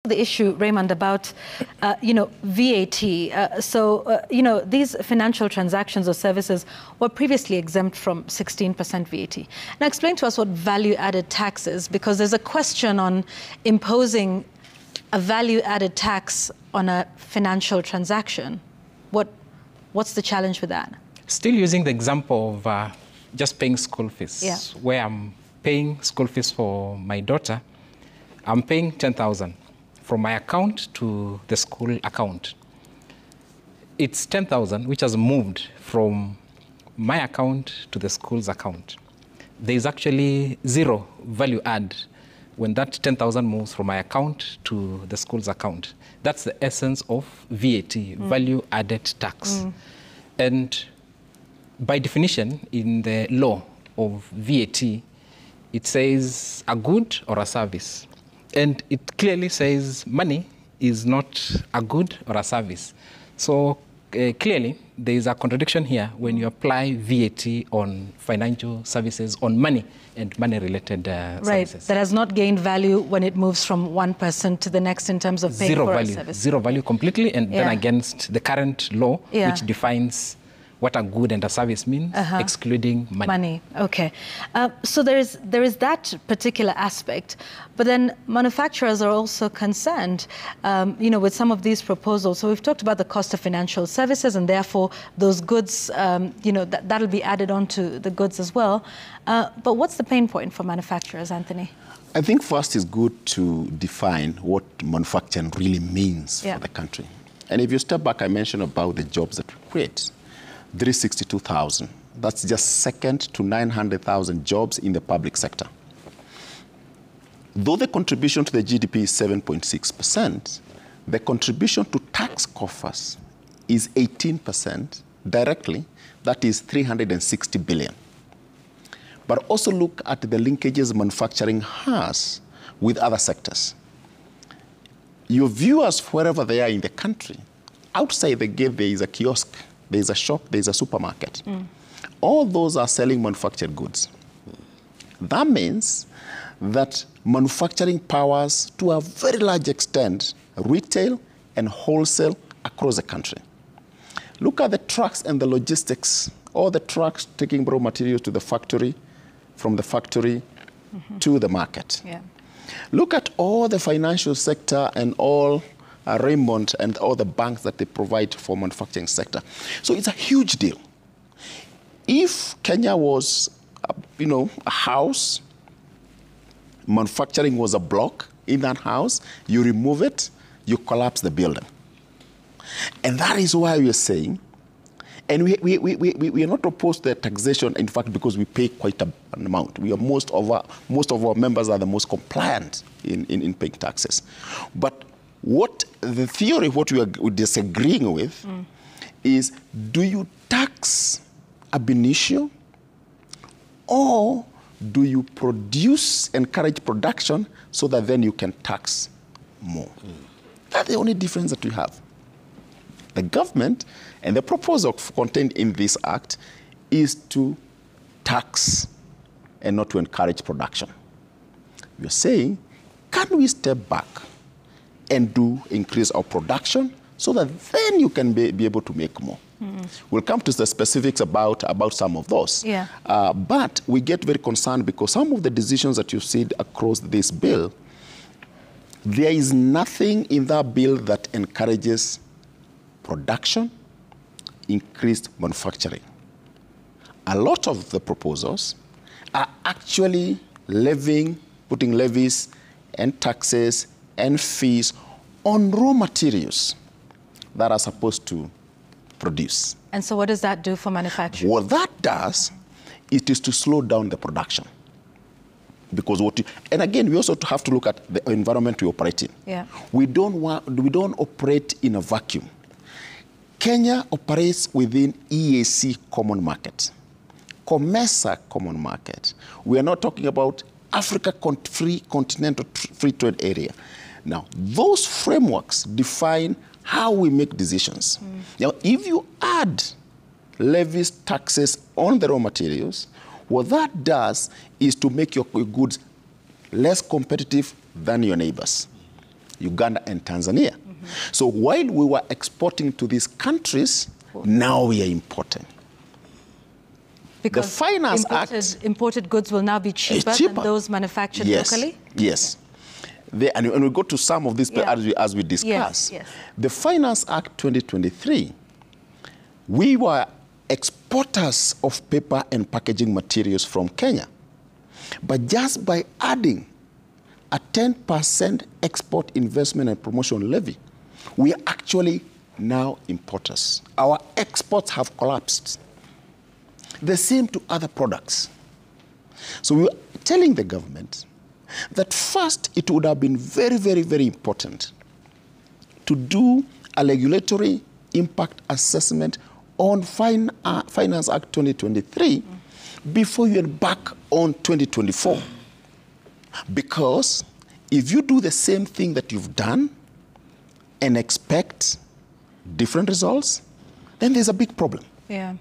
The issue, Raymond, about VAT. These financial transactions or services were previously exempt from 16% VAT. Now, explain to us what value-added tax is, because there's a question on imposing a value-added tax on a financial transaction. What's the challenge with that? Still using the example of just paying school fees, where I'm paying school fees for my daughter, I'm paying 10,000 from my account to the school account. It's 10,000 which has moved from my account to the school's account. There is actually zero value add when that 10,000 moves from my account to the school's account. That's the essence of VAT, value added tax. And by definition, in the law of VAT, it says a good or a service. And it clearly says money is not a good or a service. So clearly, there is a contradiction here when you apply VAT on financial services, on money and money-related services. Right, that has not gained value when it moves from one person to the next in terms of paying for a service. Zero value completely, and then against the current law, which defines what a good and a service means, excluding money. Okay. So there is that particular aspect, but then manufacturers are also concerned, with some of these proposals. So we've talked about the cost of financial services, and therefore those goods, that'll be added on to the goods as well. But what's the pain point for manufacturers, Anthony? I think first it's good to define what manufacturing really means for the country. And if you step back, I mentioned about the jobs that we create. 362,000. That's just second to 900,000 jobs in the public sector. Though the contribution to the GDP is 7.6%, the contribution to tax coffers is 18% directly. That is 360 billion. But also look at the linkages manufacturing has with other sectors. Your viewers, wherever they are in the country, outside the gate there is a kiosk, there's a shop, there's a supermarket. All those are selling manufactured goods. That means that manufacturing powers, to a very large extent, retail and wholesale across the country. Look at the trucks and the logistics, all the trucks taking raw materials to the factory, from the factory to the market. Look at all the financial sector and all Raymond and all the banks that they provide for manufacturing sector. So it's a huge deal. If Kenya was, a house, manufacturing was a block in that house, you remove it, you collapse the building. And that is why we are saying, and we are not opposed to the taxation, in fact, because we pay quite an amount. We are most of our members are the most compliant in paying taxes. But what the theory, what we are disagreeing with is, do you tax ab initio, or do you encourage production so that then you can tax more? That's the only difference that we have. The government and the proposal contained in this act is to tax and not to encourage production. We are saying, can we step back and increase our production so that then you can be able to make more? We'll come to the specifics about some of those. But we get very concerned because some of the decisions that you see across this bill, there is nothing in that bill that encourages production, increased manufacturing. A lot of the proposals are actually putting levies and taxes and fees on raw materials that are supposed to produce. And so what does that do for manufacturing? What that does, it is to slow down the production. Because and again, we also have to look at the environment we operate in. We don't operate in a vacuum. Kenya operates within EAC common market, COMESA common market. We are not talking about Africa continental free trade area. Now, those frameworks define how we make decisions. Now, if you add levies, taxes on the raw materials, what that does is to make your goods less competitive than your neighbors. Uganda, and Tanzania. So while we were exporting to these countries, now we are importing. Because the Finance imported goods will now be cheaper than those manufactured locally? Yes. And we go to some of these as we discuss. Yes. The Finance Act 2023, we were exporters of paper and packaging materials from Kenya. But just by adding a 10% export investment and promotion levy, we are actually now importers. Our exports have collapsed. The same to other products. So we were telling the government that first it would have been very, very, very important to do a regulatory impact assessment on Finance Act 2023 before you embark on 2024. Because if you do the same thing that you've done and expect different results, then there's a big problem. Yeah.